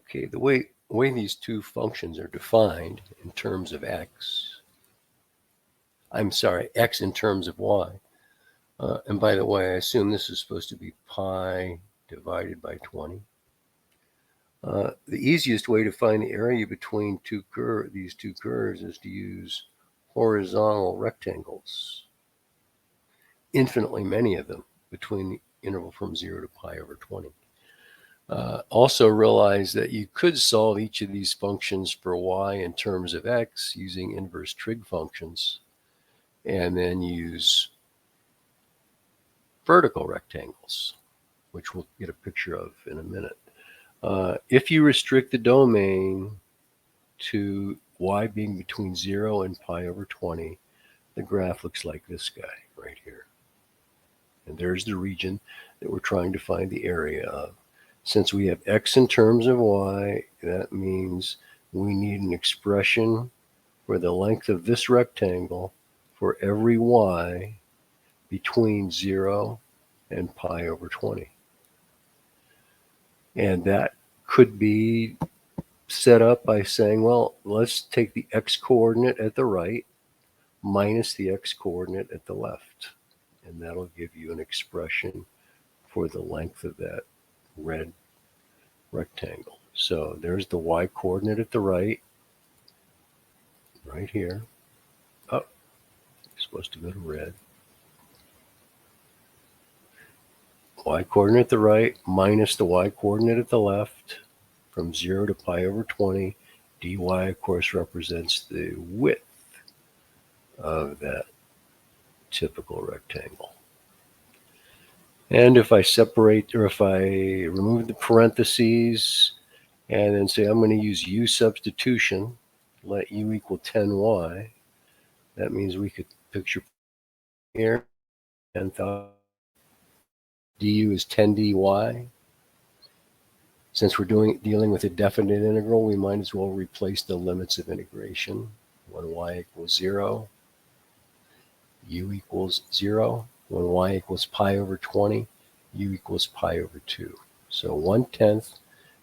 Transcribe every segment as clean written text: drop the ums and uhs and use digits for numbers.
Okay, the way these two functions are defined in terms of x, x in terms of y. And by the way, I assume this is supposed to be pi divided by 20. The easiest way to find the area between these two curves is to use horizontal rectangles, infinitely many of them, between the interval from 0 to pi over 20. Also realize that you could solve each of these functions for y in terms of x using inverse trig functions, and then use vertical rectangles, which we'll get a picture of in a minute. If you restrict the domain to y being between 0 and pi over 20, the graph looks like this guy right here. And there's the region that we're trying to find the area of. Since we have x in terms of y, that means we need an expression for the length of this rectangle for every y between 0 and pi over 20. And that could be set up by saying, well, let's take the x-coordinate at the right minus the x-coordinate at the left. And that'll give you an expression for the length of that red rectangle. So there's the y-coordinate at the right here. Oh, it's supposed to go to red. Y-coordinate at the right minus the y-coordinate at the left from 0 to pi over 20. dy, of course, represents the width of that typical rectangle. And if I separate, or if I remove the parentheses and then say I'm going to use u substitution, let u equal 10y, that means we could picture here 10,000. du is 10 dy. Since we're dealing with a definite integral, we might as well replace the limits of integration. When y equals 0, u equals 0. When y equals pi over 20, u equals pi over 2. So 1/10,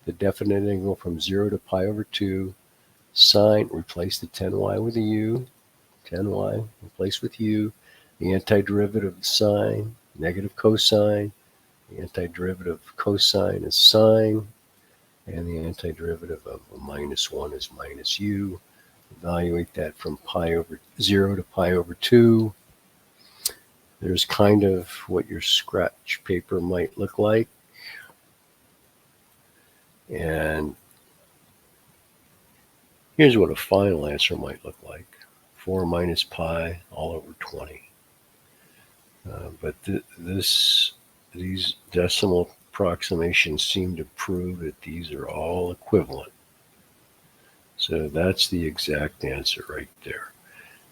the definite integral from 0 to pi over 2, sine, replace the 10y with a u, 10y, replace with u, the antiderivative of sine, negative cosine, the antiderivative of cosine is sine, and the antiderivative of -1 is minus u. Evaluate that from pi over 0 to pi over 2. There's kind of what your scratch paper might look like. And here's what a final answer might look like. 4 minus pi all over 20. But these decimal approximations seem to prove that these are all equivalent. So that's the exact answer right there.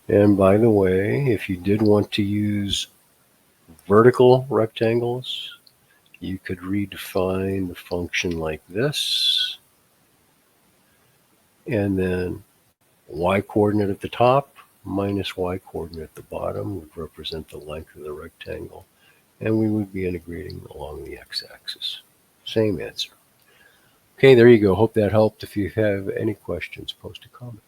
And by the way, if you did want to use vertical rectangles, you could redefine the function like this. And then y-coordinate at the top minus y-coordinate at the bottom would represent the length of the rectangle. And we would be integrating along the x-axis. Same answer. Okay, there you go. Hope that helped. If you have any questions, post a comment.